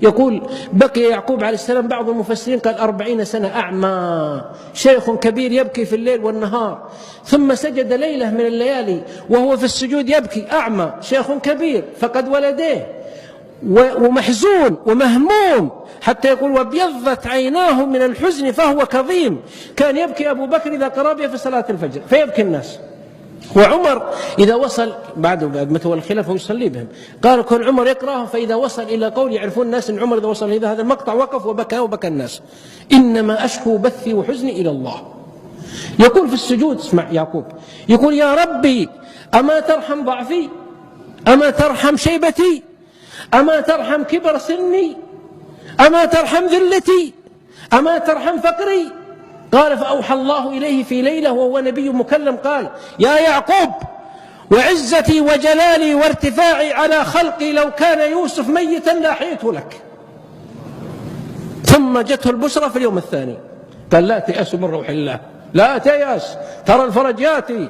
يقول بقي يعقوب عليه السلام، بعض المفسرين قال 40 سنة أعمى، شيخ كبير يبكي في الليل والنهار، ثم سجد ليلة من الليالي وهو في السجود يبكي، أعمى شيخ كبير فقد ولديه ومحزون ومهموم، حتى يقول وابيضت عيناه من الحزن فهو كظيم. كان يبكي أبو بكر إذا قرأ في صلاة الفجر فيبكي الناس، وعمر إذا وصل بعد ما تولى الخلافة ويصلي بهم، قال كن عمر يقرأه، فإذا وصل إلى قول يعرفون الناس أن عمر إذا وصل إلى هذا المقطع وقف وبكى الناس، إنما أشكو بثي وحزني إلى الله. يقول في السجود، اسمع يعقوب يقول يا ربي أما ترحم ضعفي، أما ترحم شيبتي، أما ترحم كبر سني، أما ترحم ذلتي، أما ترحم فقري. قال فأوحى الله إليه في ليلة وهو نبي مكلم، قال يا يعقوب وعزتي وجلالي وارتفاعي على خلقي لو كان يوسف ميتا لأحييت لك. ثم جته البشرى في اليوم الثاني، قال لا تيأسوا من روح الله، لا تيأس، ترى الفرج ياتي،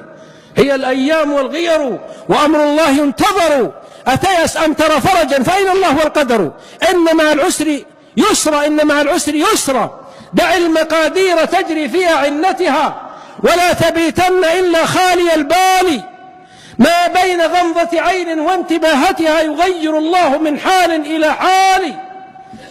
هي الأيام والغير وأمر الله ينتظر، أتيأس أم ترى فرجا فأين الله والقدر، إن مع العسر يسرا، إن مع العسر يسرا، دع المقادير تجري في أعنتها ولا تبيتن إلا خالي البال، ما بين غمضة عين وانتباهتها يغير الله من حال إلى حال.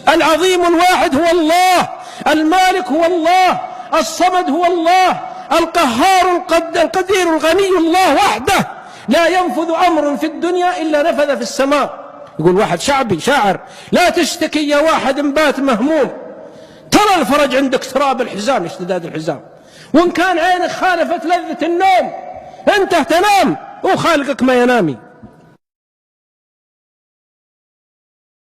العظيم الواحد هو الله، المالك هو الله، الصمد هو الله، القهار القدير الغني الله وحده، لا ينفذ أمر في الدنيا إلا نفذ في السماء. يقول واحد شعبي شاعر لا تشتكي يا واحد بات مهموم، ترى الفرج عندك اقتراب الحزام، اشتداد الحزام، وإن كان عينك خالفت لذة النوم انت تنام وخالقك ما ينامي.